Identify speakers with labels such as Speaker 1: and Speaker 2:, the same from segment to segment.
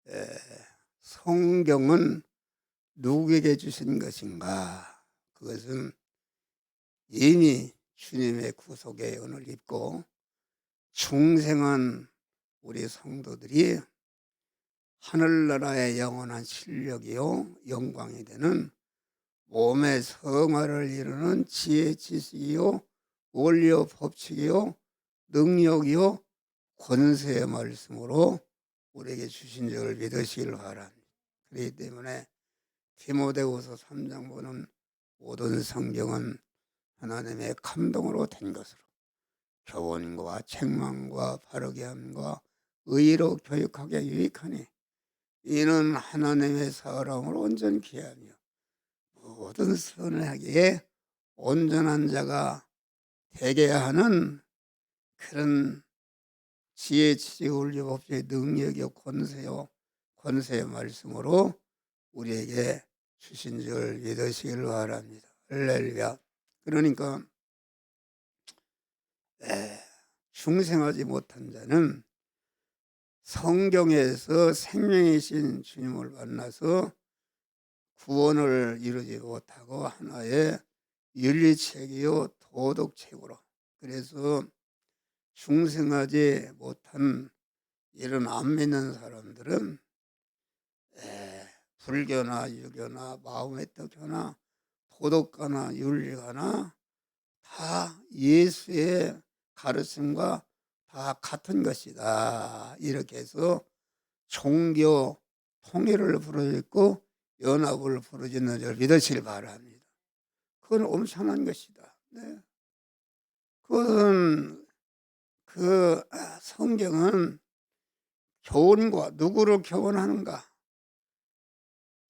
Speaker 1: 에, 성경은 누구에게 주신 것인가? 그것은 이미 주님의 구속의 은을 입고 중생한 우리 성도들이 하늘나라의 영원한 실력이요 영광이 되는 몸의 성화를 이루는 지혜 지식이요 원리요 법칙이요 능력이요 권세의 말씀으로 우리에게 주신 적을 믿으시길 바랍니다. 그렇기 때문에 디모데후서 3장 보는 모든 성경은 하나님의 감동으로 된 것으로 교훈과 책망과 바르게 함과 의로 교육하게 유익하니 이는 하나님의 사람으로 온전케 하며 모든 선하기에 온전한 자가 되게 하는 그런 지혜, 지식, 원리, 법칙의 능력이요 권세의 말씀으로 우리에게 주신 줄 믿으시길 바랍니다. 할렐루야. 그러니까 중생하지 못한 자는 성경에서 생명이신 주님을 만나서 구원을 이루지 못하고 하나의 윤리책이요 도덕책으로, 그래서 중생하지 못한 이런 안 믿는 사람들은 불교나 유교나 마음의 떡교나 도덕가나 윤리가나 다 예수의 가르침과 다 같은 것이다, 이렇게 해서 종교 통일을 부르짖고 연합을 부르짖는 줄 믿으시길 바랍니다. 그건 엄청난 것이다. 네. 그것은 그 성경은 교훈과 누구를 교훈하는가?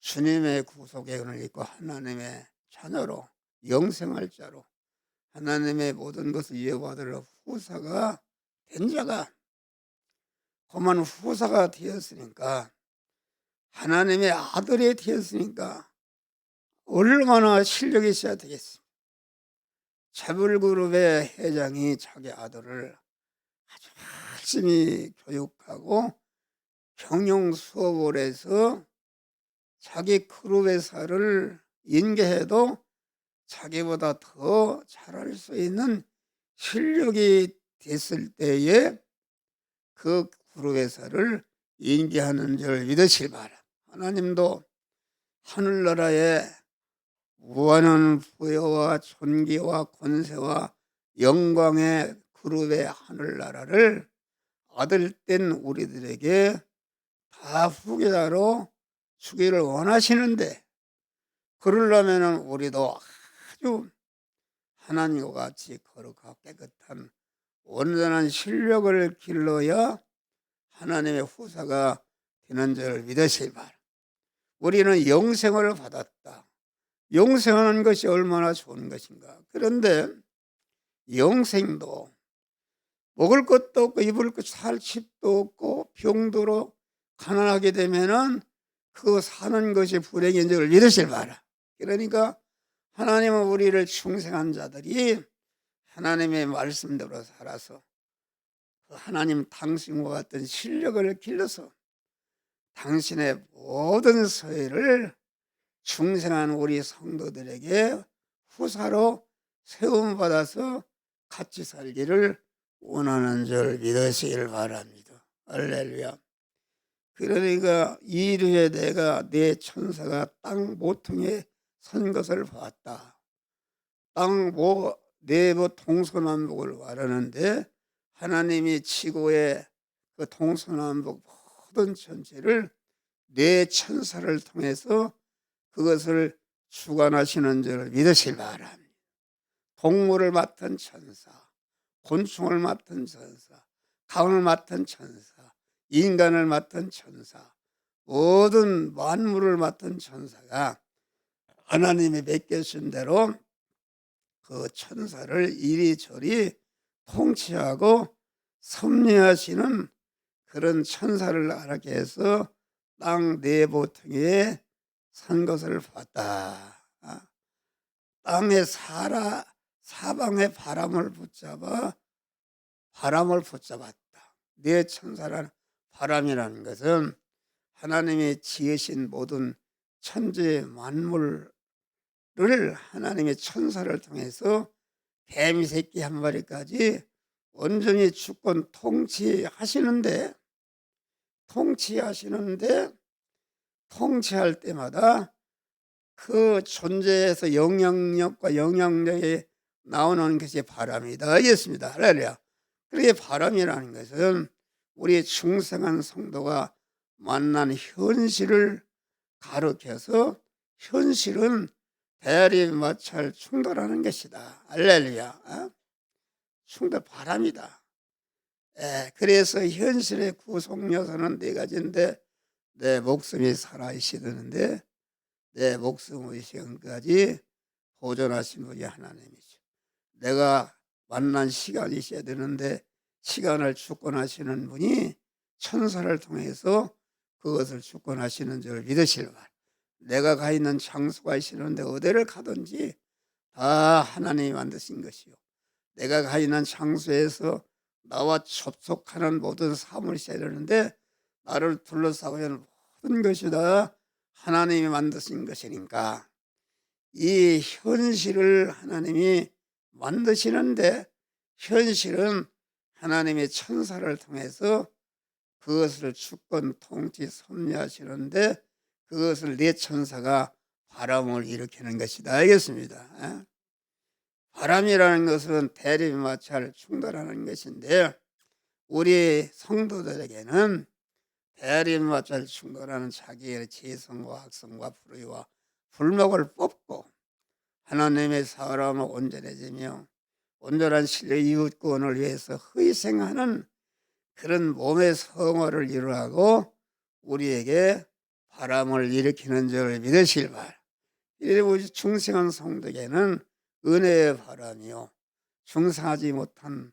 Speaker 1: 주님의 구속의 은을 입고 하나님의 자녀로 영생할 자로 하나님의 모든 것을 이어받을 후사가 된 자가, 그만 후사가 되었으니까 하나님의 아들이 되었으니까 얼마나 실력이 있어야 되겠습니까? 재벌그룹의 회장이 자기 아들을 아주 열심히 교육하고 경영 수업을 해서 자기 그룹 회사를 인계해도 자기보다 더 잘할 수 있는 실력이 됐을 때에 그 그룹 회사를 인계하는 줄 믿으시기 바랍니다. 하나님도 하늘나라의 무한한 부여와 존귀와 권세와 영광의 그룹의 하늘나라를 아들된 우리들에게 다 후계자로 주기를 원하시는데, 그러려면 우리도 아주 하나님과 같이 거룩하고 깨끗한 온전한 실력을 길러야 하나님의 후사가 되는 줄 믿으시기 바랍니다. 우리는 영생을 받았다. 영생하는 것이 얼마나 좋은 것인가. 그런데 영생도 먹을 것도 없고 입을 것 살 집도 없고 병도로 가난하게 되면은 그 사는 것이 불행인 줄 믿으실 바라. 그러니까 하나님은 우리를 중생한 자들이 하나님의 말씀대로 살아서 하나님 당신과 같은 실력을 길러서 당신의 모든 서해를 중생한 우리 성도들에게 후사로 세움받아서 같이 살기를 원하는 줄 믿으시길 바랍니다. 할렐루야. 그러니까 이르에 내가 내 천사가 땅 모퉁이에 선 것을 봤다. 땅 내부 동서남북을 말하는데 하나님이 지구의 그 동서남북 모든 전체를 내 천사를 통해서 그것을 주관하시는 줄 믿으시길 바랍니다. 동물을 맡은 천사, 곤충을 맡은 천사, 강을 맡은 천사, 인간을 맡은 천사, 모든 만물을 맡은 천사가 하나님이 맡겨준 대로 그 천사를 이리저리 통치하고 섭리하시는 그런 천사를 알게 해서 땅 내보퉁이에 산 것을 봤다. 땅의 사방의 바람을 붙잡았다. 내 천사라는 바람이라는 것은 하나님이 지으신 모든 천지 만물을 하나님의 천사를 통해서 개미 새끼 한 마리까지 온전히 주권 통치할 때마다 그 존재에서 영향력과 영향력이 나오는 것이 바람이다. 알겠습니다. 할렐루야. 그렇게 바람이라는 것은 우리 중생한 성도가 만난 현실을 가르쳐서 현실은 대립마찰 충돌하는 것이다. 할렐루야. 충돌 바람이다. 그래서 현실의 구속 요소는 네 가지인데 내 목숨이 살아있으는데 내 목숨의 시간까지 보존하신 분이 하나님이죠. 내가 만난 시간이 있어야 되는데 시간을 주권하시는 분이 천사를 통해서 그것을 주권하시는 줄 믿으실 바. 내가 가 있는 장소가 있으는데 어디를 가든지 다 하나님이 만드신 것이요. 내가 가 있는 장소에서 나와 접촉하는 모든 사물이 있어야 되는데 나를 둘러싸고 있는 모든 것이 다 하나님이 만드신 것이니까 이 현실을 하나님이 만드시는데 현실은 하나님의 천사를 통해서 그것을 주권 통치 섭리하시는데 그것을 내 천사가 바람을 일으키는 것이다. 알겠습니다. 바람이라는 것은 대립마찰 충돌하는 것인데 우리 성도들에게는 대립마찰 충돌하는 자기의 재성과 학성과 불의와 불목을 뽑고 하나님의 사람을 온전해지며 온전한 신뢰 이웃구원을 위해서 희생하는 그런 몸의 성화를 이루하고 우리에게 바람을 일으키는 줄 믿으실 바. 우리 중생한 성도에게는 은혜의 바람이요 중생하지 못한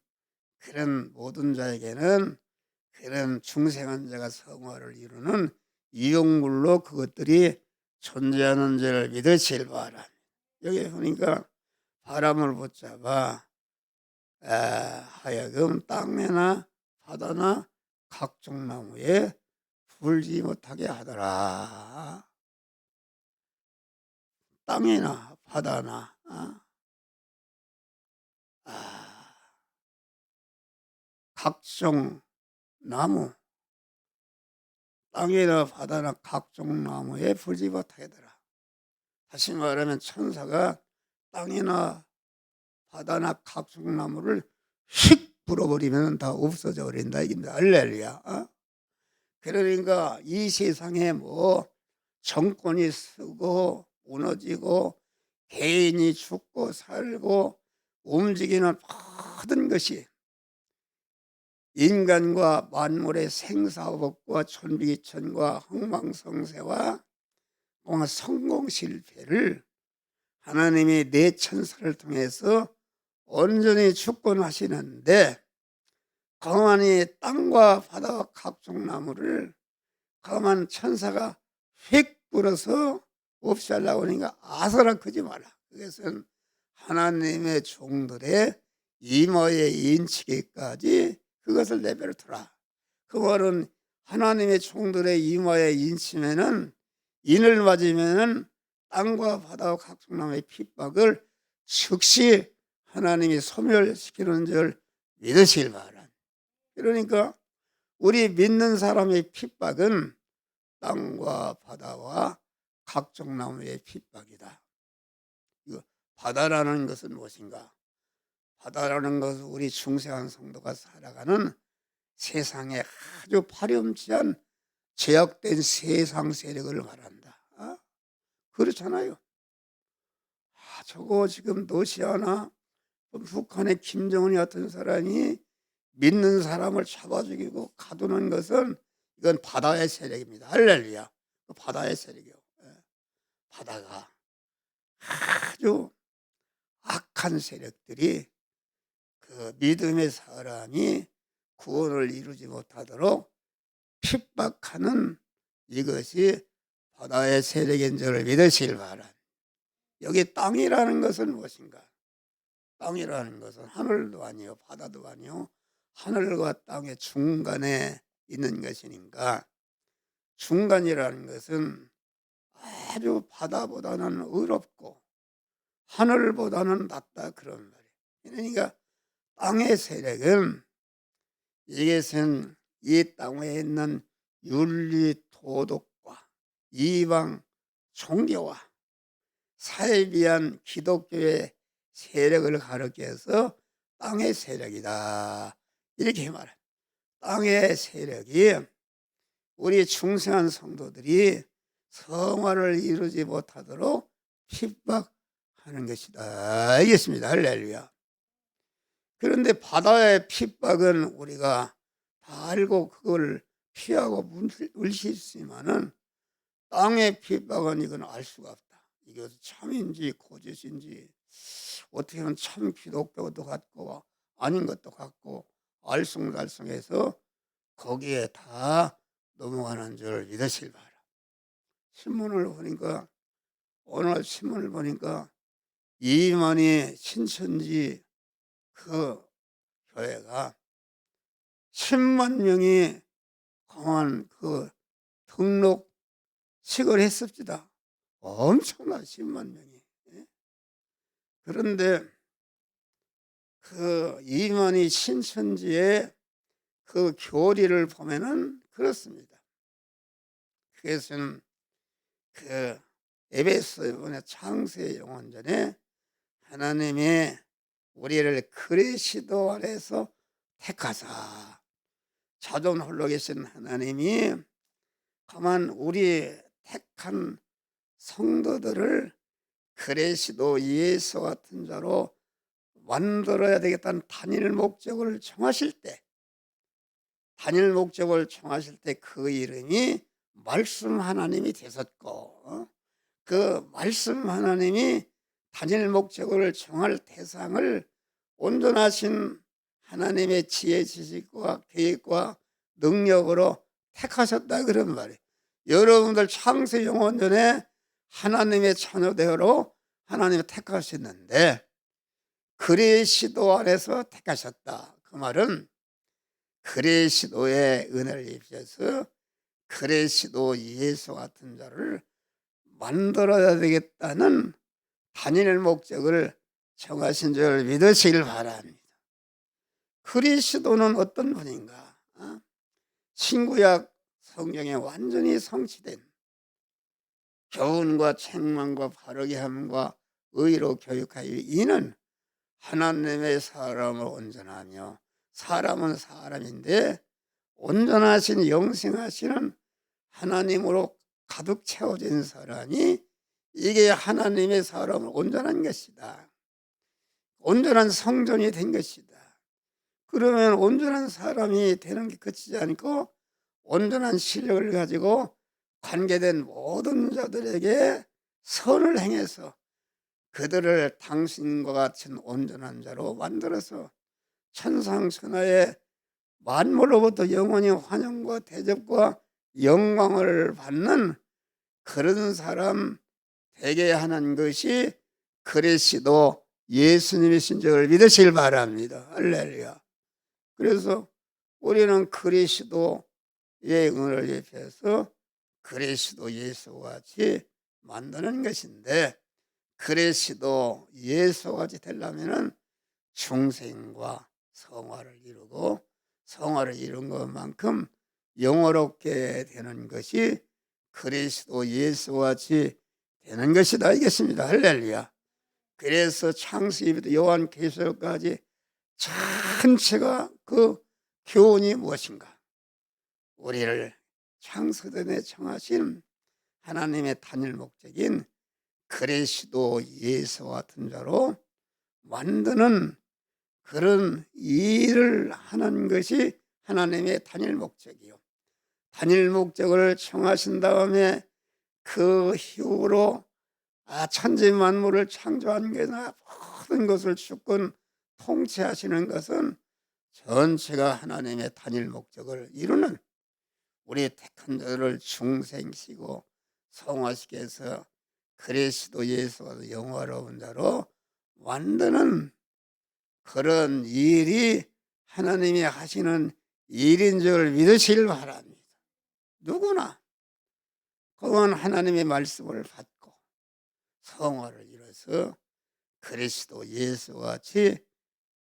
Speaker 1: 그런 모든 자에게는 그런 중생한 자가 성화를 이루는 이용물로 그것들이 존재하는 줄 믿으실 바람. 여기 보니까 바람을 붙잡아 하여금 땅에나 바다나 각종 나무에 불지 못하게 하더라. 땅이나 바다나 각종 나무, 땅이나 바다나 각종 나무에 불지 못하게 하더라. 다시 말하면 천사가 땅이나 바다나 각종 나무를 휙 불어버리면 다 없어져 버린다 이깁니다. 할렐루야. 그러니까 이 세상에 뭐 정권이 쓰고 무너지고 개인이 죽고 살고 움직이는 모든 것이 인간과 만물의 생사법과 천비천과 흥망성쇠와 성공 실패를 하나님이 내 천사를 통해서 온전히 주권하시는데 가만히 땅과 바다와 각종 나무를 가만 천사가 휙 불어서 없이 하려고 하니까 아서라 크지 마라. 그것은 하나님의 종들의 이마에 인치기까지 그것을 내버려 두라. 그 말은 하나님의 종들의 이마에 인치면은 인을 맞으면은 땅과 바다와 각종 나무의 핍박을 즉시 하나님이 소멸시키는 줄 믿으실 바라. 그러니까 우리 믿는 사람의 핍박은 땅과 바다와 각종 나무의 핍박이다. 이거 바다라는 것은 무엇인가? 바다라는 것은 우리 중생한 성도가 살아가는 세상에 아주 파렴치한 제약된 세상 세력을 말한다. 그렇잖아요. 저거 지금 러시아나 북한의 김정은이 같은 사람이 믿는 사람을 잡아 죽이고 가두는 것은 이건 바다의 세력입니다. 할렐루야. 바다의 세력이요. 바다가 아주 악한 세력들이 그 믿음의 사람이 구원을 이루지 못하도록 핍박하는 이것이 바다의 세력인 줄 믿으실 바라. 여기 땅이라는 것은 무엇인가? 땅이라는 것은 하늘도 아니요 바다도 아니요 하늘과 땅의 중간에 있는 것이니까 중간이라는 것은 아주 바다보다는 어렵고 하늘보다는 낮다 그런 말이에요. 그러니까 땅의 세력은 이것은 이 땅에 있는 윤리 도덕과 이방 종교와 사회비한 기독교의 세력을 가리켜서 땅의 세력이다 이렇게 말해요. 땅의 세력이 우리 중생한 성도들이 성화를 이루지 못하도록 핍박하는 것이다 알겠습니다. 할렐루야. 그런데 바다의 핍박은 우리가 다 알고 그걸 피하고 물실 수 있지만은 땅의 핍박은 이건 알 수가 없다. 이게 참인지 거짓인지 어떻게 보면 참 기독교도 같고 아닌 것도 같고 알쏭달쏭해서 거기에 다 넘어가는 줄 믿으실 바라. 신문을 보니까 오늘 신문을 보니까 이만희 신천지 그 교회가 10만 명이 강한 그 등록식을 했습니다. 엄청나 10만 명이. 그런데 그 이만희 신천지의 그 교리를 보면은 그렇습니다. 그것은 그 에베소의 창세 영원전에 하나님이 우리를 그리스도 안에서 택하사 자존 홀로 계신 하나님이 가만 우리 택한 성도들을 그리스도 예수 같은 자로 만들어야 되겠다는 단일 목적을 정하실 때 그 이름이 말씀 하나님이 되셨고 그 말씀 하나님이 단일 목적을 정할 대상을 온전하신 하나님의 지혜 지식과 계획과 능력으로 택하셨다 그런 말이에요. 여러분들 창세 영원전에 하나님의 자녀되어로 하나님이 택하셨는데 그리스도 안에서 택하셨다. 그 말은 그리스도의 은혜를 입으셔서 그리스도 예수 같은 자를 만들어야 되겠다는 단일 목적을 정하신 줄 믿으시길 바랍니다. 그리스도는 어떤 분인가? 신구약 성경에 완전히 성취된 교훈과 책망과 바르게 함과 의로 교육하여 이는 하나님의 사람을 온전하며 사람은 사람인데 온전하신 영생하시는 하나님으로 가득 채워진 사람이 이게 하나님의 사람을 온전한 것이다. 온전한 성전이 된 것이다. 그러면 온전한 사람이 되는 게 그치지 않고 온전한 실력을 가지고 관계된 모든 자들에게 선을 행해서 그들을 당신과 같은 온전한 자로 만들어서 천상천하의 만물로부터 영원히 환영과 대접과 영광을 받는 그런 사람 되게 하는 것이 그리스도 예수님이신 줄 믿으시길 바랍니다. 할렐루야. 그래서 우리는 그리스도의 은혜를 입혀서 그리스도 예수와 같이 만드는 것인데 그리스도 예수와 같이 되려면은 중생과 성화를 이루고 성화를 이룬 것만큼 영화롭게 되는 것이 그리스도 예수와 같이 되는 것이다 이겠습니다. 할렐루야. 그래서 창세기부터 요한계시록까지 전체가 그 교훈이 무엇인가? 우리를 창세전에 정하신 하나님의 단일 목적인 그리스도 예수 같은 자로 만드는 그런 일을 하는 것이 하나님의 단일 목적이요. 단일 목적을 정하신 다음에 그 이후로 천지 만물을 창조한 것이나 모든 것을 주권 통치하시는 것은 전체가 하나님의 단일 목적을 이루는 우리 택한 자들을 중생시고 성화시켜서 그리스도 예수가 영화로운 자로 만드는 그런 일이 하나님이 하시는 일인 줄 믿으시길 바랍니다. 누구나 그건 하나님의 말씀을 받고 성화를 이뤄서 그리스도 예수와 같이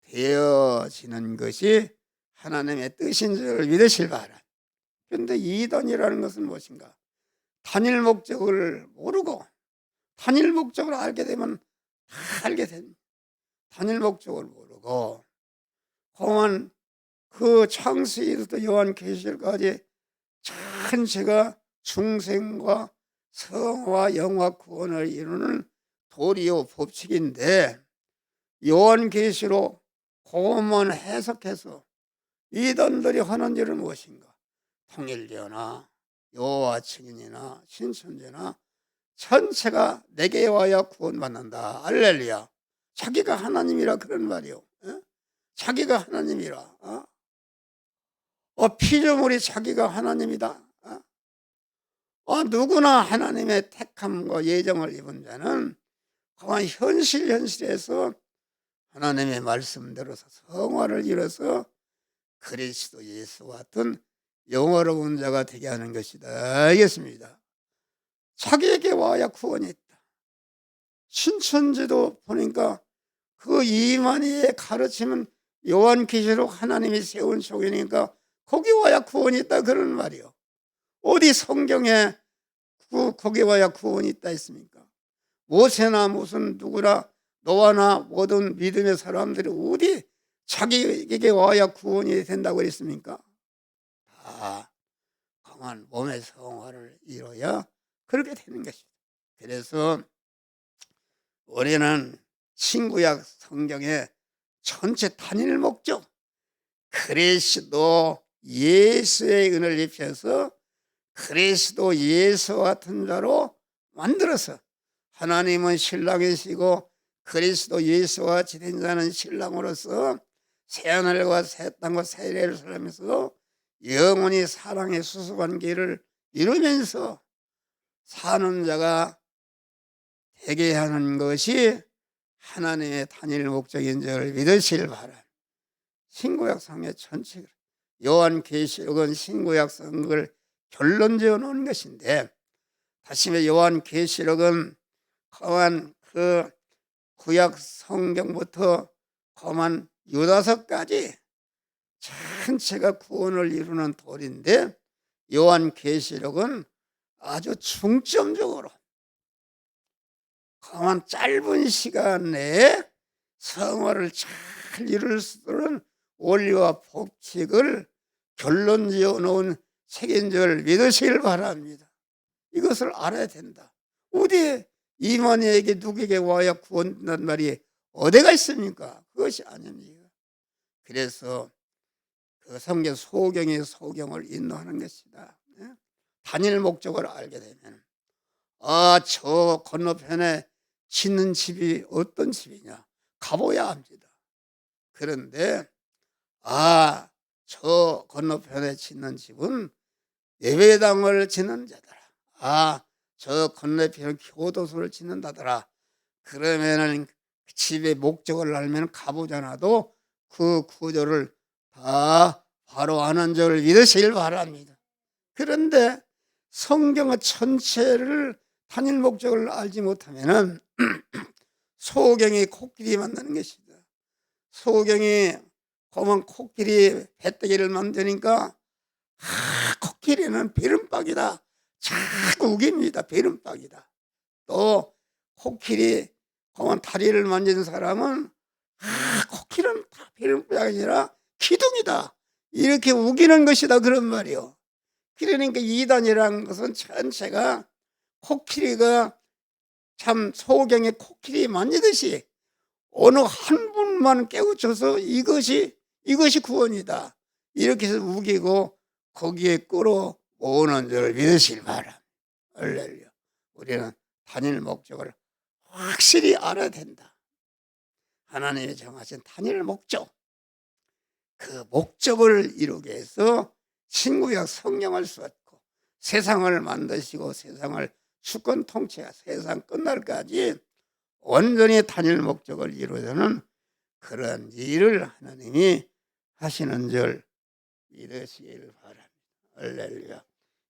Speaker 1: 되어지는 것이 하나님의 뜻인 줄 믿으실 바라. 그런데 이단이라는 것은 무엇인가? 단일 목적을 모르고 단일 목적을 알게 되면 다 알게 됩니다. 단일 목적을 모르고 공안 그 창세기부터 요한계시록까지 전체가 중생과 성화 영화 구원을 이루는 도리요 법칙인데 요한계시록 그것만 해석해서 이단들이 하는 일은 무엇인가? 통일교나 여호와 증인이나 신천지나 전체가 내게 와야 구원받는다. 할렐루야. 자기가 하나님이라 그런 말이요. 자기가 하나님이라. 피조물이 자기가 하나님이다. 누구나 하나님의 택함과 예정을 입은 자는 그만 현실에서 하나님의 말씀대로서 성화를 이뤄서 그리스도 예수와 같은 영화로운 자가 되게 하는 것이다. 알겠습니다. 자기에게 와야 구원이 있다. 신천지도 보니까 그 이만희의 가르침은 요한계시록 하나님이 세운 종이니까 거기 와야 구원이 있다 그런 말이요. 어디 성경에 거기 와야 구원이 있다 했습니까? 모세나 무슨 누구나 너와 나 모든 믿음의 사람들이 어디 자기에게 와야 구원이 된다고 그랬습니까? 다 강한 몸의 성화를 이뤄야 그렇게 되는 것입니다. 그래서 우리는 신구약 성경의 전체 단일 목적 그리스도 예수의 은혜를 입혀서 그리스도 예수와 같은 자로 만들어서 하나님은 신랑이시고 그리스도 예수와 같이 된 자는 신랑으로서 새하늘과 새 땅과 세례를 살면서 영원히 사랑의 수수관계를 이루면서 사는 자가 되게 하는 것이 하나님의 단일 목적인 줄 믿으시길 바랍니다. 신구약 성경 전체를 요한계시록은 신구약 성경을 결론 지어 놓은 것인데 다시 말해 요한계시록은 거한 그 구약 성경부터 거만 유다서까지 전체가 구원을 이루는 도리인데 요한계시록은 아주 중점적으로 거만 짧은 시간 내에 성화를 잘 이룰 수 있는 원리와 법칙을 결론 지어 놓은 책인 줄 믿으시길 바랍니다. 이것을 알아야 된다. 어디 이만희에게 누구에게 와야 구원된다는 말이 어디가 있습니까? 그것이 아닙니다. 그래서 그 성경 소경이 소경을 인도하는 것이다. 단일 목적을 알게 되면 저 건너편에 짓는 집이 어떤 집이냐 가봐야 합니다. 그런데 저 건너편에 짓는 집은 예배당을 짓는 자더라. 저 건너편에 교도소를 짓는다더라. 그러면은 그 집의 목적을 알면 가보잖아도 그 구조를 다 바로 아는 줄 믿으시길 바랍니다. 그런데 성경의 전체를 단일 목적을 알지 못하면은 소경이 코끼리 만드는 것이다. 소경이 검은 코끼리 배때기를 만드니까 코끼리는 비름박이다. 자꾸 우깁니다. 비름박이다. 또 코끼리 검은 다리를 만진 사람은 코끼리는 다 비름박이 아니라 기둥이다. 이렇게 우기는 것이다 그런 말이요. 그러니까 이단이라는 것은 전체가 코끼리가 참 소경의 코끼리 만지듯이 어느 한 분만 깨우쳐서 이것이 구원이다. 이렇게 해서 우기고 거기에 끌어모으는 줄 믿으시길 바랍니다. 할렐루야. 우리는 단일 목적을 확실히 알아야 된다. 하나님이 정하신 단일 목적, 그 목적을 이루기 위해서 신구약 성령을 썼고 세상을 만드시고 세상을 주권 통치하 세상 끝날까지 온전히 단일 목적을 이루려는 그런 일을 하나님이 하시는 줄 믿으시길 바랍니다. 할렐루야.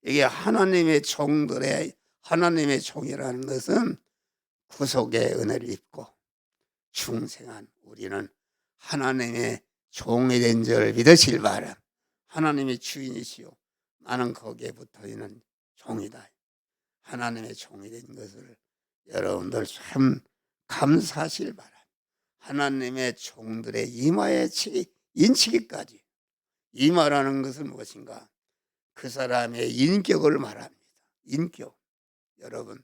Speaker 1: 이게 하나님의 종들의 하나님의 종이라는 것은 구속의 은혜를 입고 중생한 우리는 하나님의 종이 된 줄 믿으실 바람. 하나님의 주인이시오. 나는 거기에 붙어있는 종이다. 하나님의 종이 된 것을 여러분들 참 감사하실 바람. 하나님의 종들의 이마에 인치기까지. 이마라는 것은 무엇인가? 그 사람의 인격을 말합니다. 인격. 여러분,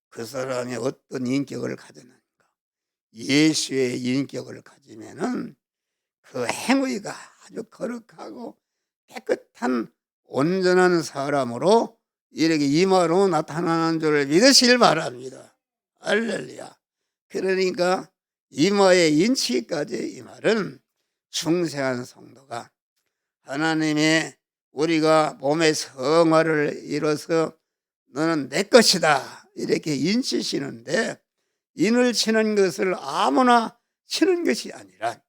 Speaker 1: 그 사람이 어떤 인격을 가졌는가? 예수의 인격을 가지면은 그 행위가 아주 거룩하고 깨끗한 온전한 사람으로 이렇게 이마로 나타나는 줄 믿으실 바랍니다. 할렐루야. 그러니까 이마의 인치기까지 이 말은 중생한 성도가 하나님의 우리가 몸의 성화를 이뤄서 너는 내 것이다 이렇게 인치시는데, 인을 치는 것을 아무나 치는 것이 아니라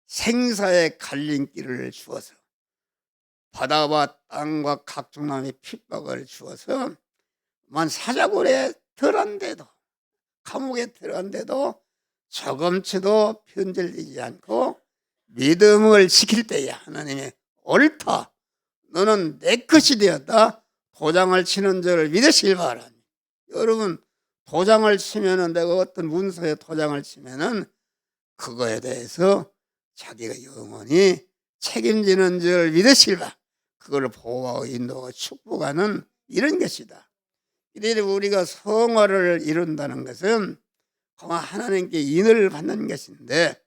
Speaker 1: 생사의 갈림길을 주어서 바다와 땅과 각종 남의 핍박을 주어서 만 사자굴에 들어간데도, 감옥에 들어간데도 조금치도 편들리지 않고 믿음을 지킬 때야 하나님의 옳다, 너는 내 것이 되었다 도장을 치는 줄을 믿으시길 바랍니다. 여러분, 도장을 치면은, 내가 어떤 문서에 도장을 치면은 그거에 대해서 자기가 영원히 책임지는 줄 믿으시길 바랍니다. 그걸 보호하고 인도하고 축복하는 이런 것이다. 이래 우리가 성화를 이룬다는 것은 하나님께 인을 받는 것인데,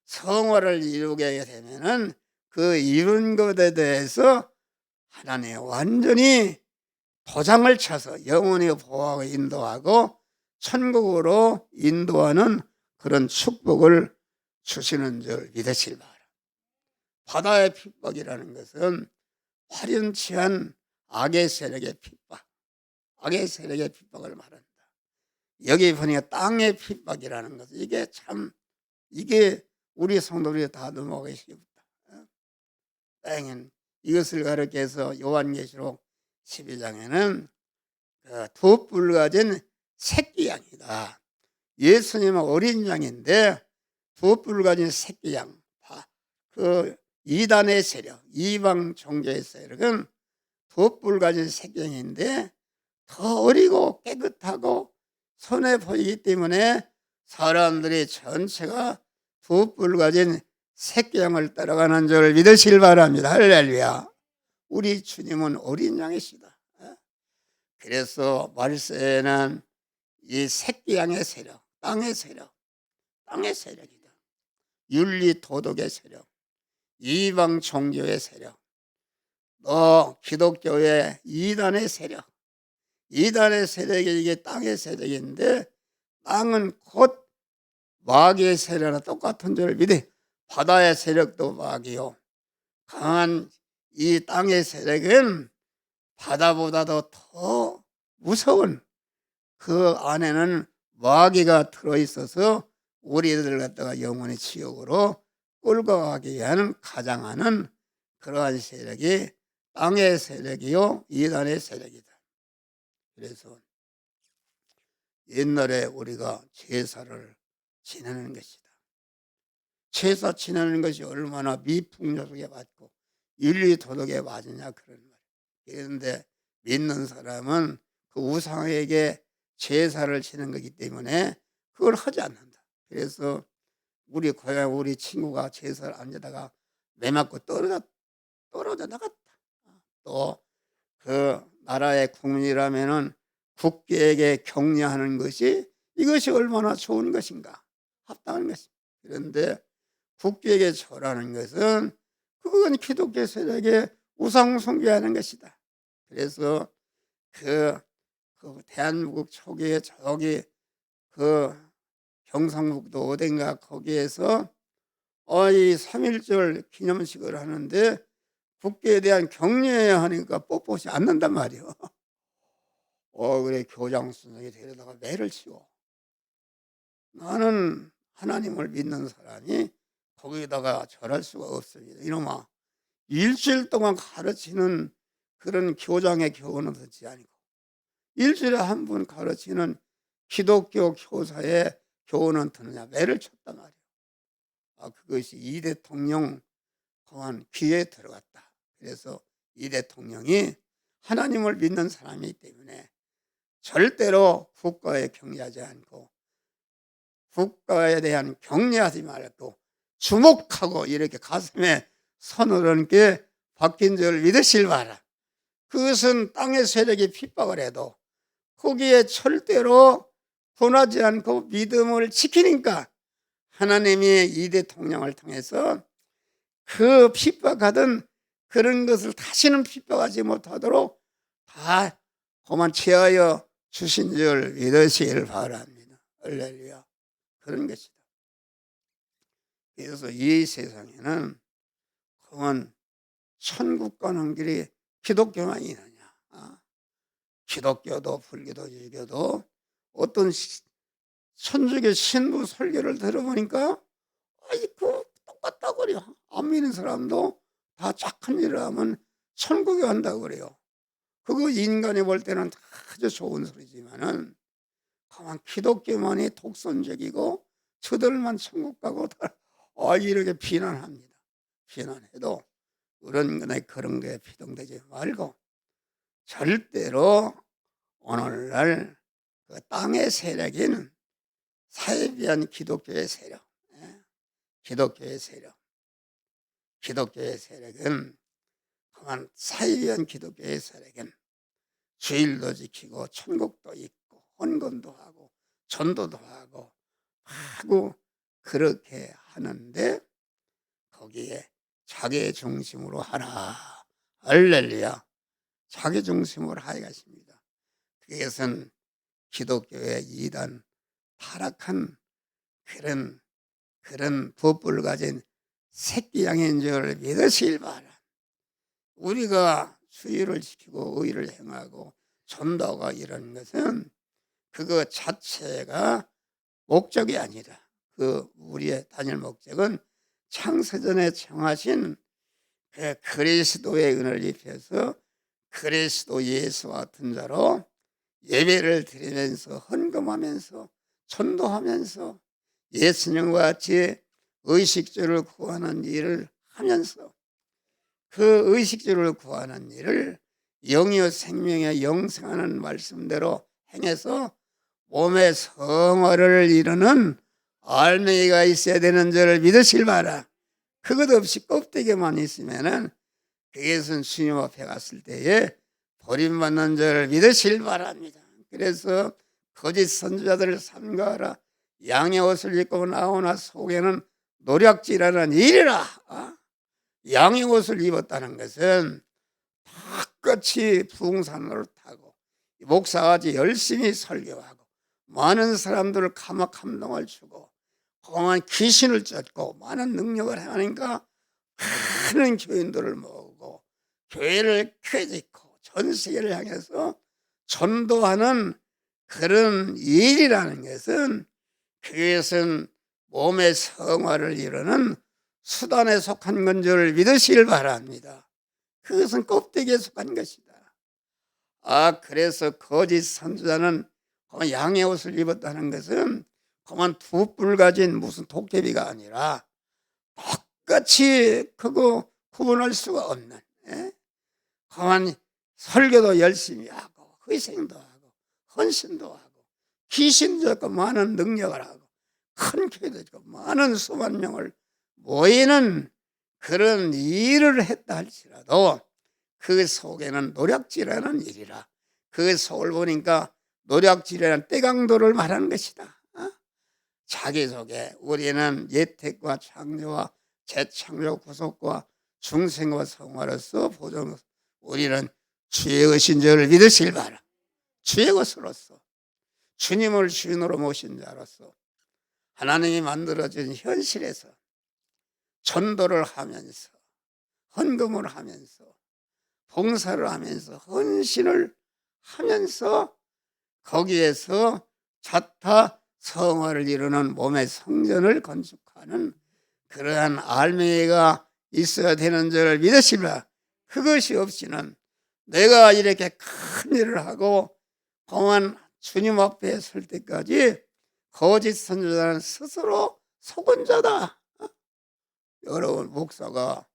Speaker 1: 성화를 이루게 되면은 그 이룬 것에 대해서 하나님이 완전히 도장을 쳐서 영원히 보호하고 인도하고 천국으로 인도하는 그런 축복을 주시는 줄 믿으실 바랍니다. 바다의 핍박이라는 것은 화려치한 악의 세력의 핍박, 악의 세력의 핍박을 말한다. 여기 보니까 땅의 핍박이라는 것은 이게 우리 성도들이 다 넘어가기 쉽다. 땅은 이것을 가르쳐서 요한계시록 12장에는 두 뿔 가진 새끼 양이다. 예수님은 어린 양인데 두 뿔 가진 새끼 양, 그 이단의 세력, 이방 종교의 세력은 두 뿔 가진 새끼 양인데 더 어리고 깨끗하고 선해 보이기 때문에 사람들이 전체가 두 뿔 가진 새끼 양을 따라가는 줄 믿으시길 바랍니다. 할렐루야. 우리 주님은 어린 양이시다. 그래서 말세에는 이 새끼 양의 세력, 땅의 세력이다. 윤리 도덕의 세력, 이방 종교의 세력, 또 기독교의 이단의 세력, 이단의 세력이 이게 땅의 세력인데, 땅은 곧 마귀의 세력과 똑같은 줄 믿어. 바다의 세력도 마귀요, 강한 이 땅의 세력은 바다보다도 더 무서운, 그 안에는 마귀가 들어있어서 우리들 갖다가 영원히 지옥으로 끌고 가게 하는, 가장하는 그러한 세력이 땅의 세력이요 이단의 세력이다. 그래서 옛날에 우리가 제사를 지내는 것이다. 제사 지내는 것이 얼마나 미풍요속에 맞고 윤리 도덕에 맞으냐 그런 말이에요. 그런데 믿는 사람은 그 우상에게 제사를 지는 거기 때문에 그걸 하지 않는다. 그래서 우리 고향 우리 친구가 제사를 앉아다가 매 맞고 떨어져 나갔다. 또 그 나라의 국민이라면은 국계에게 격려하는 것이, 이것이 얼마나 좋은 것인가, 합당한 것입니다. 그런데 국계에게 절하는 것은 그건 기독교 세력의 우상 숭배하는 것이다. 그래서 그 대한민국 초기에 저기 그 경상북도 어딘가 거기에서 이 3.1절 기념식을 하는데 국계에 대한 격려해야 하니까 뻣뻣이 않는단 말이요. 그래 교장 선생이 데려다가 매를 치고, 나는 하나님을 믿는 사람이 거기다가 절할 수가 없습니다. 이놈아, 일주일 동안 가르치는 그런 교장의 교훈은 듣지 아니고 일주일에 한 번 가르치는 기독교 교사의 교훈은 듣느냐, 매를 쳤단 말이에요. 그것이 이 대통령 또한 귀에 들어갔다. 그래서 이 대통령이 하나님을 믿는 사람이기 때문에 절대로 국가에 경외하지 않고 국가에 대한 경외하지 말고 주목하고 이렇게 가슴에 손을 얹게 바뀐 줄 믿으실 바라. 그것은 땅의 세력이 핍박을 해도 거기에 절대로 분하지 않고 믿음을 지키니까 하나님이 이 대통령을 통해서 그 핍박하던 그런 것을 다시는 핍박하지 못하도록 다 그만 취하여 주신 줄 믿으시길 바랍니다. 할렐루야. 그런 것이다. 그래서 이 세상에는 그만 천국 가는 길이 기독교만 있느냐, 기독교도 불교도 유교도 어떤 천주교 신부 설교를 들어보니까 그 똑같다고 그래요. 안 믿는 사람도 다 착한 일을 하면 천국에 간다고 그래요. 그거 인간이 볼 때는 아주 좋은 소리지만은 가만 기독교만이 독선적이고 저들만 천국 가고 이렇게 비난합니다. 비난해도 그런 게 비동되지 말고 절대로 오늘날 그 땅의 세력인 사이비한 기독교의 세력, 기독교의 세력은 그만 사이비한 기독교의 세력은 주일도 지키고 천국도 있고 헌금도 하고 전도도 하고 그렇게 하는데 거기에 자기 중심으로 하라. 할렐루야. 자기 중심으로 하여가십니다. 그것은 기독교의 이단 타락한 그런 법을 가진 새끼 양인 줄 믿으실 바라. 우리가 수의를 지키고 의를 행하고 전도가 이런 것은 그거 자체가 목적이 아니라 우리의 단일 목적은 창세전에 정하신 그 그리스도의 은혜를 입혀서 그리스도 예수와 같은 자로 예배를 드리면서 헌금하면서 전도하면서 예수님과 같이 의식주를 구하는 일을 하면서 그 의식주를 구하는 일을 영이요 생명에 영생하는 말씀대로 행해서 몸의 성화를 이루는 알맹이가 있어야 되는 줄 믿으실 바라. 그것 없이 껍데기만 있으면은 그것은 주님 앞에 갔을 때에 버림받는 줄 믿으실 바랍니다. 그래서 거짓 선지자들을 삼가하라. 양의 옷을 입고 나오나 속에는 노략질하는 일이라. 양의 옷을 입었다는 것은 닭같이 부흥산으로 타고 목사같이 열심히 설교하고 많은 사람들을 감동을 주고 공한 귀신을 쫓고 많은 능력을 하니까 많은 교인들을 모으고 교회를 켜짓고 전 세계를 향해서 전도하는 그런 일이라는 것은 그것은 몸의 성화를 이루는 수단에 속한 건 줄 믿으시길 바랍니다. 그것은 껍데기에 속한 것이다. 그래서 거짓 선지자는 양의 옷을 입었다는 것은 그만 두 뿔 가진 무슨 도깨비가 아니라 똑같이 그거 구분할 수가 없는, 그만 설교도 열심히 하고 희생도 하고 헌신도 하고 귀신도 있고 많은 능력을 하고 큰 교회도 있고 많은 수만 명을 모이는 그런 일을 했다 할지라도 그 속에는 노략질하는 일이라. 그 속을 보니까 노략질하는 떼강도를 말하는 것이다. 자기 속에 우리는 예택과 창조와 재창조 구속과 중생과 성화로서 보존, 우리는 주의 것인 줄 믿으실 바라. 주의 것으로서 주님을 주인으로 모신 자로서 하나님이 만들어진 현실에서 전도를 하면서 헌금을 하면서 봉사를 하면서 헌신을 하면서 거기에서 자타 성화를 이루는 몸의 성전을 건축하는 그러한 알맹이가 있어야 되는 줄 믿으시라. 그것이 없이는 내가 이렇게 큰 일을 하고 공안 주님 앞에 설 때까지 거짓 선지자는 스스로 속은 자다. 여러분, 목사가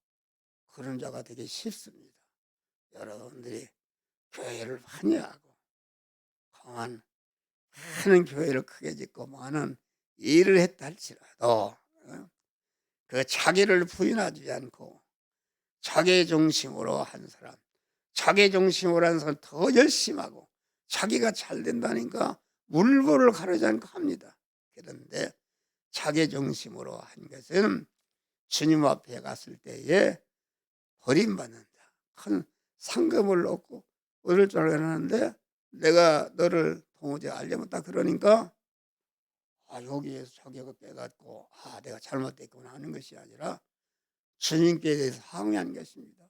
Speaker 1: 그런 자가 되기 쉽습니다. 여러분들이 교회를 많이 하고 강한 많은 교회를 크게 짓고 많은 일을 했다 할지라도 그 자기를 부인하지 않고 자기 중심으로 한 사람, 자기 중심으로 한 사람 더 열심히 하고 자기가 잘 된다니까 물보를 가르지 않고 합니다. 그런데 자기 중심으로 한 것은 주님 앞에 갔을 때에 버림받는다. 큰 상금을 얻고 얻을 줄 알았는데 내가 너를 도무지 알려못다 그러니까 여기에서 자기가 깨닫고 내가 잘못됐구나 하는 것이 아니라 주님께 대해서 항의한 것입니다.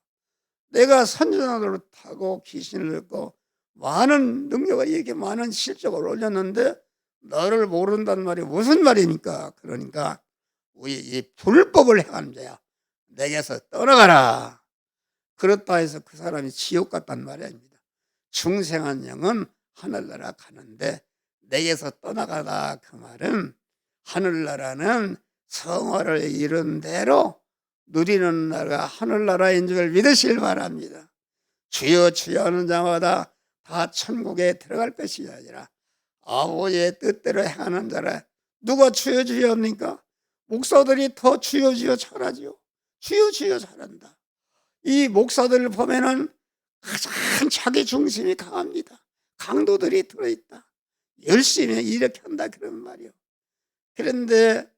Speaker 1: 내가 선전하도록 타고 귀신을 얻고 많은 능력을 이렇게 많은 실적을 올렸는데 너를 모른다는 말이 무슨 말입니까? 그러니까 우리 이 불법을 행하는 자야, 내게서 떠나가라. 그렇다 해서 그 사람이 지옥 갔단 말이 아닙니다. 중생한 영은 하늘나라 가는데 내게서 떠나가다 그 말은 하늘나라는 성화를 이룬 대로 누리는 나라가 하늘나라인 줄 믿으실 바랍니다. 주여 주여 하는 자마다 다 천국에 들어갈 것이 아니라 아버지의 뜻대로 행하는 자라. 누가 주여 주여 합니까? 목사들이 더 주여 주여 잘하지요. 주여 주여 잘한다. 이 목사들을 보면은 가장 자기 중심이 강합니다. 강도들이 들어있다. 열심히 이렇게 한다 그런 말이요. 그런데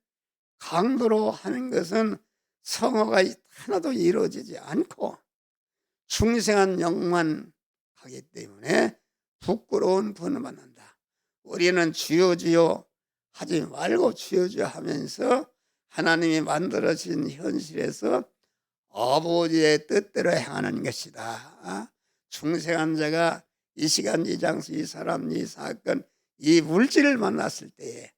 Speaker 1: 강도로 하는 것은 성화가 하나도 이루어지지 않고 중생한 영만 하기 때문에 부끄러운 분을 만난다. 우리는 주여 주여 하지 말고 주여 주여 하면서 하나님이 만들어진 현실에서 아버지의 뜻대로 행하는 것이다. 중생한 자가 이 시간 이 장소 이 사람 이 사건 이 물질을 만났을 때에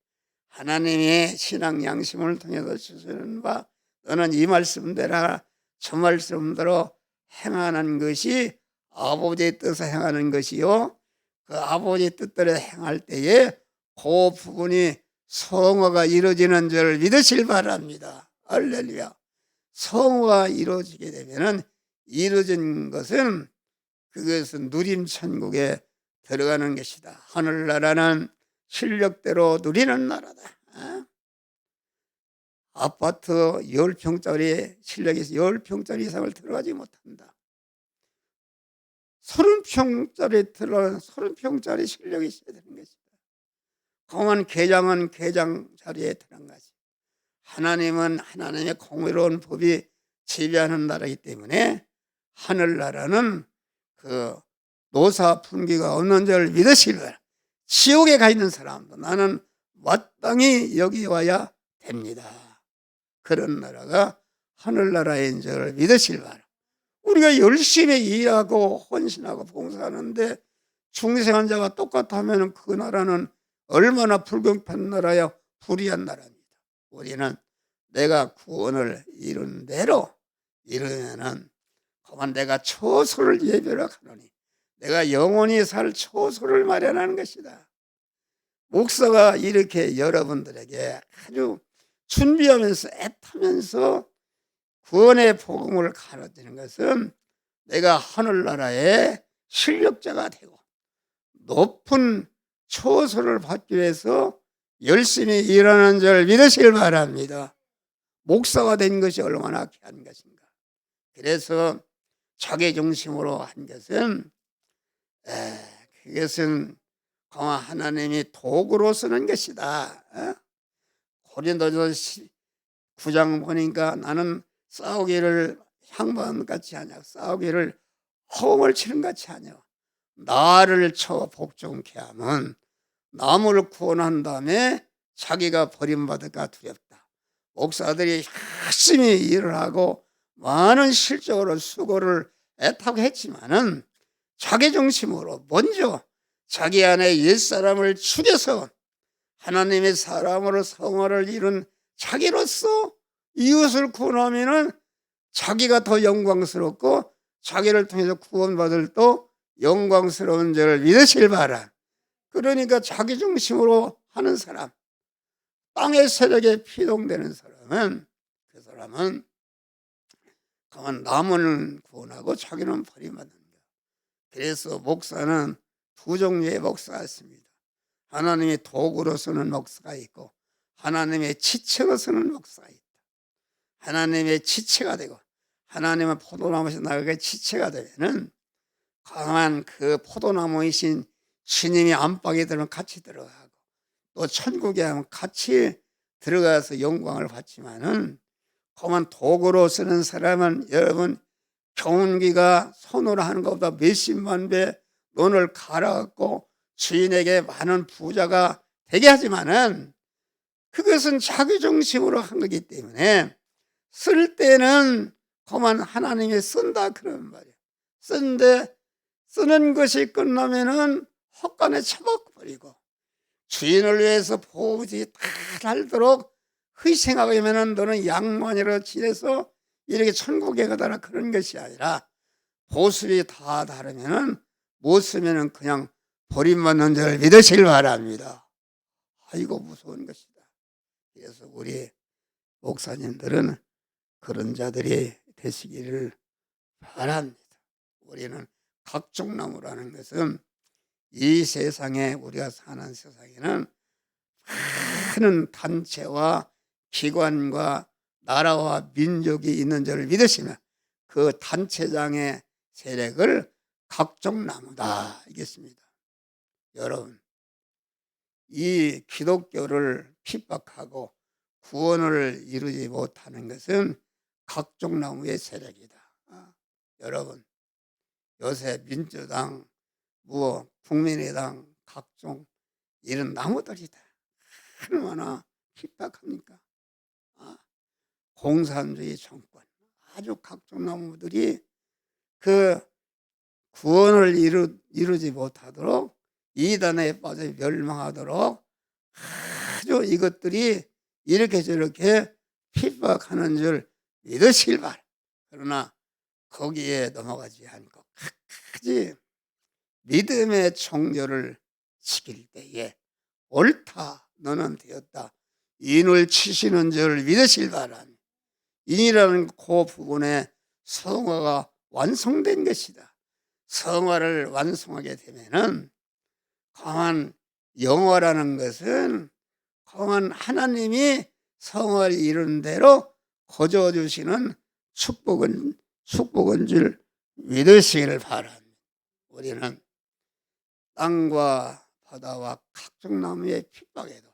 Speaker 1: 하나님의 신앙 양심을 통해서 주시는 바 너는 이 말씀대로 저 말씀대로 행하는 것이 아버지의 뜻을 행하는 것이요, 그 아버지의 뜻대로 행할 때에 그 부분이 성화가 이루어지는 줄 믿으실 바랍니다. 할렐루야. 성화가 이루어지게 되면은 이루어진 것은 그것은 누림 천국에 들어가는 것이다. 하늘나라는 실력대로 누리는 나라다. 아파트 10평짜리 실력에서 10평짜리 이상을 들어가지 못한다. 30평짜리 들어가는 30평짜리 실력이 있어야 되는 것이다. 공원 개장은 개장 자리에 들어간 것이. 하나님은 하나님의 공의로운 법이 지배하는 나라이기 때문에 하늘나라는 그 노사 분기가 없는 줄 믿으시라. 지옥에 가 있는 사람도 나는 마땅히 여기 와야 됩니다. 그런 나라가 하늘나라인 줄 믿으실 바라. 우리가 열심히 일하고 헌신하고 봉사하는데 중생한 자가 똑같으면 그 나라는 얼마나 불공평한 나라야, 불의한 나라입니다. 우리는 내가 구원을 이룬 대로 이루면은 그만 내가 처소를 예비하러 가노니 내가 영원히 살 처소를 마련하는 것이다. 목사가 이렇게 여러분들에게 아주 준비하면서 애타면서 구원의 복음을 가르치는 것은 내가 하늘나라의 실력자가 되고 높은 처소를 받기 위해서 열심히 일하는 줄 믿으실 바랍니다. 목사가 된 것이 얼마나 귀한 것인가. 그래서 자기 중심으로 한 것은 그것은 하나님이 도구로 쓰는 것이다. 고린도전서 9장 보니까 나는 싸우기를 향방같이 하냐, 싸우기를 호응을 치는 같이 하냐. 나를 쳐 복종케 하면 남을 구원한 다음에 자기가 버림받을까 두렵다. 목사들이 열심히 일을 하고 많은 실적으로 수고를 애타고 했지만은 자기 중심으로 먼저 자기 안에 옛사람을 죽여서 하나님의 사람으로 성화를 이룬 자기로서 이웃을 구원하면은 자기가 더 영광스럽고 자기를 통해서 구원받을 또 영광스러운 줄을 믿으실 바라. 그러니까 자기 중심으로 하는 사람, 땅의 세력에 피동되는 사람은, 그 사람은 가만 남을 구원하고 자기는 버림받는 거예요. 그래서 목사는 두 종류의 목사가 있습니다. 하나님의 도구로 쓰는 목사가 있고 하나님의 지체로 쓰는 목사가 있다. 하나님의 지체가 되고 하나님은 포도나무에서 나에게 지체가 되면은 강한 그 포도나무이신 주님이 안방에 들어가면 같이 들어가고 또 천국에 하면 같이 들어가서 영광을 받지만은 그만 도구로 쓰는 사람은 여러분 경운기가 손으로 하는 것보다 몇십만 배 돈을 갈아갖고 주인에게 많은 부자가 되게 하지만은 그것은 자기 중심으로 한 거기 때문에 쓸 때는 그만 하나님이 쓴다 그런 말이에요. 쓴데 쓰는 것이 끝나면은 헛간에 처박버리고 주인을 위해서 보호지 다 달도록 희생하면은 너는 양만이로 지내서 이렇게 천국에 가다라 그런 것이 아니라 보습이 다 다르면은 못 쓰면은 그냥 버림받는 줄 믿으시길 바랍니다. 아이고 무서운 것이다. 그래서 우리 목사님들은 그런 자들이 되시기를 바랍니다. 우리는 각종나무라는 것은 이 세상에 우리가 사는 세상에는 많은 단체와 기관과 나라와 민족이 있는 줄을 믿으시면 그 단체장의 세력을 각종나무다 이겠습니다. 여러분 이 기독교를 핍박하고 구원을 이루지 못하는 것은 각종나무의 세력이다. 여러분 요새 민주당 국민의당 각종 이런 나무들이 다 얼마나 핍박합니까? 공산주의 정권 아주 각종 나무들이 그 구원을 이루지 못하도록 이단에 빠져 멸망하도록 아주 이것들이 이렇게 저렇게 핍박하는 줄 믿으시길 바라. 그러나 거기에 넘어가지 않고 끝까지 믿음의 정절을 지킬 때에 옳다 너는 되었다 인을 치시는 줄 믿으시길 바랍니다. 인이라는 그 부분에 성화가 완성된 것이다. 성화를 완성하게 되면은 강한 영화라는 것은 강한 하나님이 성화를 이룬 대로 거저 주시는 축복은 줄 믿으시기를 바랍니다. 우리는 땅과 바다와 각종 나무의 핍박에도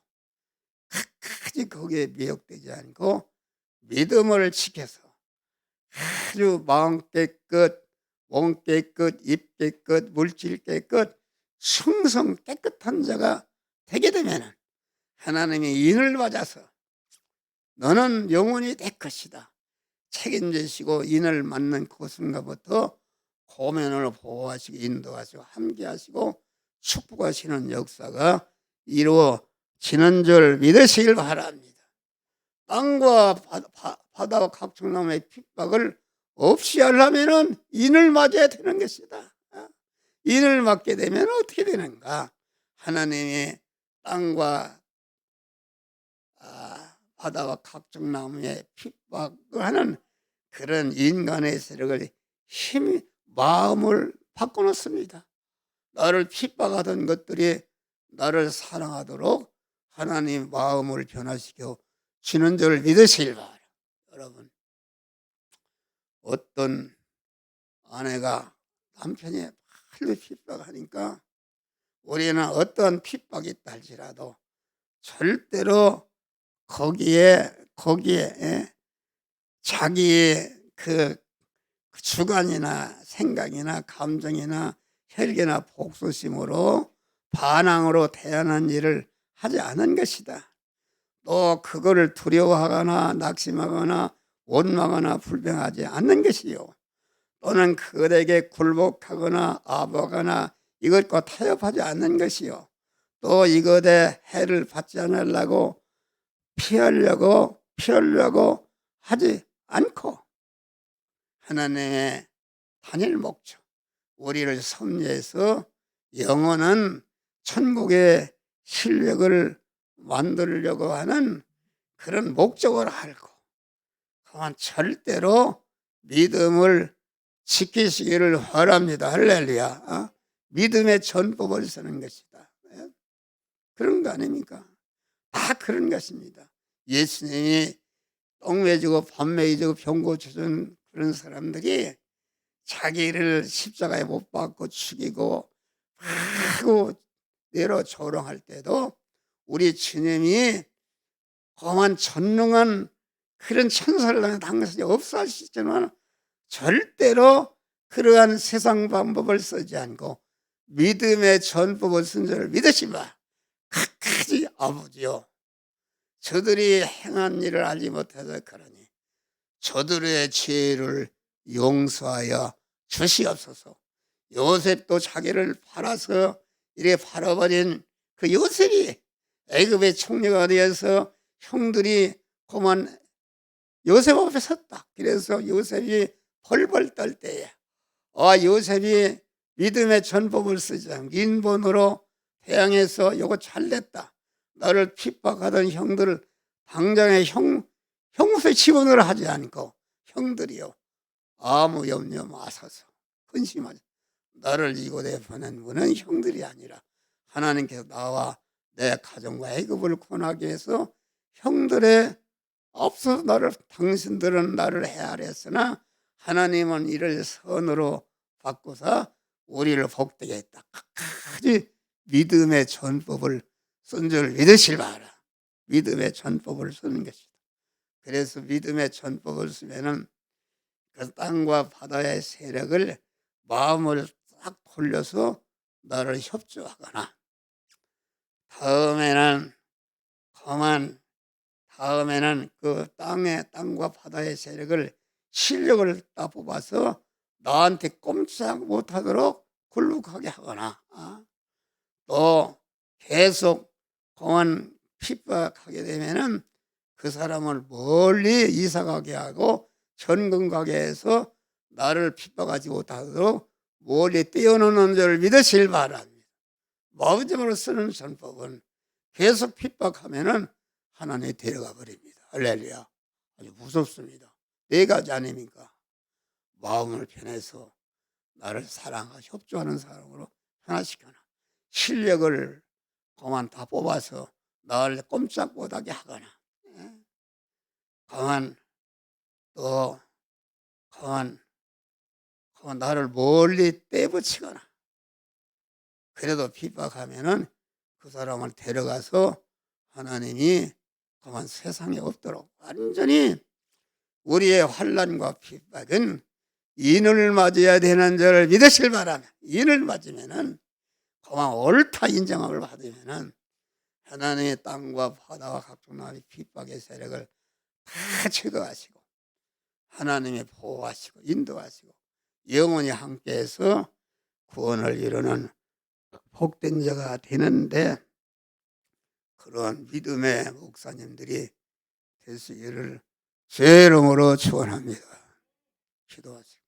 Speaker 1: 끝까지 거기에 미혹되지 않고 믿음을 지켜서 아주 마음 깨끗, 몸 깨끗, 입 깨끗, 물질 깨끗, 충성 깨끗한 자가 되게 되면 하나님이 인을 맞아서 너는 영원히 내 것이다 책임지시고 인을 맞는 그 순간부터 고면을 보호하시고 인도하시고 함께하시고 축복하시는 역사가 이루어지는 줄 믿으시길 바랍니다. 땅과 바다와 각종 나무의 핍박을 없이 하려면 인을 맞아야 되는 것이다. 인을 맞게 되면 어떻게 되는가? 하나님이 땅과 바다와 각종 나무의 핍박을 하는 그런 인간의 세력을 힘이 마음을 바꿔놓습니다. 나를 핍박하던 것들이 나를 사랑하도록 하나님 마음을 변화시켜 주는 줄 믿으시길 바랍니다. 여러분 어떤 아내가 남편이 말로 핍박하니까 우리는 어떠한 핍박이 있다 할지라도 절대로 거기에 자기의 그 주관이나 생각이나 감정이나 혈기나 복수심으로 반항으로 대하는 일을 하지 않은 것이다. 또 그거를 두려워하거나 낙심하거나 원망하거나 불평하지 않는 것이요. 또는 그들에게 굴복하거나 아부하거나 이것과 타협하지 않는 것이요. 또 이것에 해를 받지 않으려고 피하려고 하지 않고 하나님의 단일 목적, 우리를 섭리해서 영원한 천국의 실력을 만들려고 하는 그런 목적을 알고 그만 절대로 믿음을 지키시기를 바랍니다. 할렐루야. 믿음의 전법을 쓰는 것이다. 그런 거 아닙니까? 다 그런 것입니다. 예수님이 떡 매주고 밥 매주고 병 고쳐준 그런 사람들이 자기를 십자가에 못 박고 죽이고 하고 내려 조롱할 때도 우리 주님이 험한 전능한 그런 천사를 당신이 없어 하시지만 절대로 그러한 세상 방법을 쓰지 않고 믿음의 전법을 쓴 줄을 믿으시마. 각하지 아버지요, 저들이 행한 일을 알지 못해서 그러니 저들의 죄를 용서하여 주시옵소서. 요셉도 자기를 팔아서 이렇게 팔아버린 그 요셉이 애굽의 총리가 되어서 형들이 그만 요셉 앞에 섰다. 그래서 요셉이 벌벌 떨 때에 요셉이 믿음의 전법을 쓰지 않고 인본으로 태양에서 요거 잘됐다, 나를 핍박하던 형들을 당장에 형무소에 집어넣으라 하지 않고 형들이요 아무 염려 마소서, 근심하지, 나를 이곳에 보낸 분은 형들이 아니라 하나님께서 나와 내 가정과 애굽을 구원하기 위해서 형들의 앞서서 당신들은 나를 헤아렸으나 하나님은 이를 선으로 바꾸사 우리를 복되게 했다. 끝까지 믿음의 전법을 쓴 줄 믿으실 바라. 믿음의 전법을 쓰는 것이다. 그래서 믿음의 전법을 쓰면은 그 땅과 바다의 세력을 마음을 딱 돌려서 나를 협조하거나, 다음에는 그 땅과 바다의 세력을 실력을 다 뽑아서 나한테 꼼짝 못하도록 굴복하게 하거나, 또 계속 공안 핍박하게 되면은 그 사람을 멀리 이사가게 하고 전근 가게 해서 나를 핍박하지 못하도록 멀리 떼어놓는 줄 믿으실 바랍니다. 마음으로 쓰는 전법은 계속 핍박하면은 하나님이 데려가 버립니다. 할렐루야. 아주 무섭습니다. 네 가지 아닙니까? 마음을 편해서 나를 사랑하고 협조하는 사람으로 변화시켜놔. 실력을 그만 다 뽑아서 나를 꼼짝 못하게 하거나, 그만 나를 멀리 떼붙이거나, 그래도 핍박하면은 그 사람을 데려가서 하나님이 그만 세상에 없도록 완전히 우리의 환난과 핍박은 인을 맞아야 되는 줄 믿으실 바랍니다. 인을 맞으면은 그만 옳다 인정함을 받으면은 하나님의 땅과 바다와 각종 나라의 핍박의 세력을 다 제거하시고 하나님의 보호하시고 인도하시고 영원히 함께해서 구원을 이루는 복된 자가 되는데, 그런 믿음의 목사님들이 되시기를 주의 이름으로 축원합니다. 기도하시고